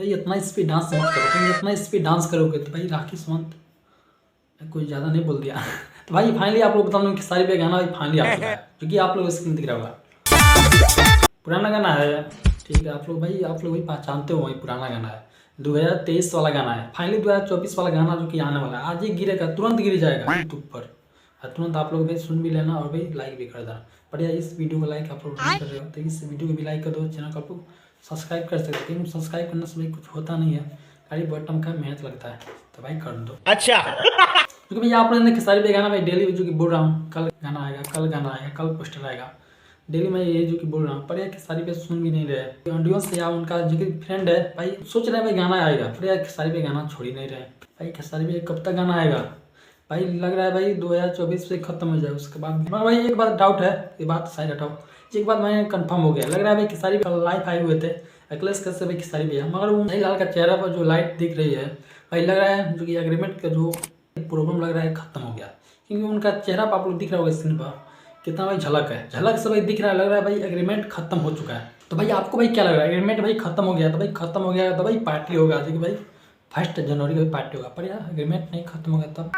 भाई इतना speed dance मत करो, तुम इतना स्पीड डांस करोगे तो भाई राखी सावंत कोई ज़्यादा नहीं बोल दिया। तो भाई फाइनली आप लोग बता दूँ कि सारी पे गाना भाई फाइनली आ चुका है, क्योंकि आप लोग स्क्रीन दिख रहा होगा। पुराना गाना है, ठीक है, आप लोग भाई पहचानते हो, भाई पुराना गाना है, 2023 वाला गाना है। फाइनली 2024 वाला गाना जो कि आने वाला है, आज ही गिरेगा, तुरंत गिर जाएगा यूट्यूब पर, और तुरंत आप लोग भाई सुन भी लेना और भाई लाइक भी कर देना। बढ़िया, इस वीडियो को लाइक आप लोग नहीं कर रहे हो तो इस वीडियो को भी लाइक कर दो, चैनल को आप लोग सब्सक्राइब कर सकते हो, क्योंकि सब्सक्राइब करने से भाई कुछ होता नहीं है, खाली बटन का मेहनत लगता है, तो भाई कर दो। अच्छा क्योंकि भैया आप लोगों ने खेसारी पे गाना भाई डेली जो कि बोल रहा हूँ, कल गाना आएगा, कल गाना आएगा, कल पोस्टर आएगा, डेली मैं ये जो कि बोल रहा हूँ, पर यार खेसारी पे सुन भी नहीं रहे। ऑडियो से या उनका जो कि फ्रेंड है भाई सोच रहे हैं भाई गाना आएगा, पर यार खेसारी पे गाना छोड़ ही नहीं रहे भाई। खेसारी पे कब तक गाना आएगा भाई, लग रहा है भाई 2024 से खत्म हो जाए उसके बाद। मगर भाई एक बात डाउट है, ये बात साइड हटाओ, एक बात मैंने कंफर्म हो गया, लग रहा है भाई खेसारी पे लाइव आए हुए थे अखिलेश कश्यप भाई खेसारी भैया, मगर वो नहीं लाल का चेहरा पर जो लाइट दिख रही है भाई, लग रहा है जो कि एग्रीमेंट का जो प्रॉब्लम लग रहा है खत्म हो गया, क्योंकि उनका चेहरा पर आप लोग दिख रहा होगा स्क्रीन पर कितना भाई झलक है, झलक से भाई दिख रहा है, लग रहा है भाई एग्रीमेंट खत्म हो चुका है। तो भाई आपको भाई क्या लग रहा है, एग्रीमेंट भाई खत्म हो गया, तो भाई खत्म हो गया तो भाई पार्टी होगा, जो कि भाई 1 जनवरी को पार्टी होगा, पर यार एग्रीमेंट नहीं खत्म हो गया तब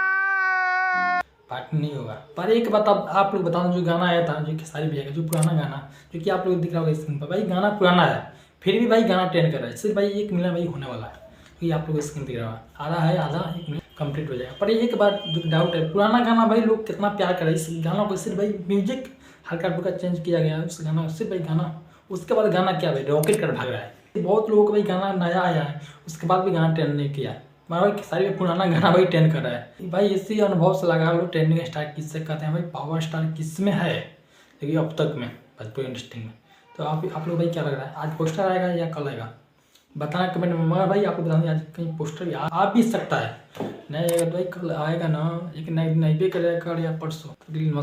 पार्टी नहीं होगा। पर एक बात आप लोग बता दो, जो गाना आया था जो खेसारी भैया का, जो पुराना गाना जो कि आप लोग दिख रहा होगा स्क्रीन पर, भाई गाना पुराना है फिर भी भाई गाना ट्रेंड कर रहा है, सिर्फ भाई 1 मिलियन भाई होने वाला है, क्योंकि आप लोग स्क्रीन दिख रहा है, आधा है, आधा 1 मिलियन कंप्लीट हो जाएगा। पर एक बात जो डाउट है, पुराना गाना भाई लोग कितना प्यार कर रहे हैं, इस गाना को सिर्फ भाई म्यूजिक हल्का फुल्का चेंज किया गया है उस गाना, सिर्फ भाई गाना, उसके बाद गाना क्या भाई रॉकेट कर भाग रहा है। बहुत लोगों को भाई गाना नया आया है उसके बाद भी गाना ट्रेंड नहीं किया, मगर भाई सारी पुराना गाना भाई ट्रेंड कर रहा है भाई। इसी अनुभव से लगा लो ट्रेंडिंग स्टार किससे कहते हैं भाई, पावर स्टार किस में है, लेकिन अब तक में भोजपुरी इंडस्ट्री में। तो आप लोग भाई क्या लग रहा है, आज पोस्टर आएगा या कल आएगा बताना कमेंट में। मगर भाई आपको बता दें आज कहीं पोस्टर भी आ भी सकता है, नहीं अगर भाई कल आएगा ना, एक नहीं भी करेगा कल या परसों। नमस्कार।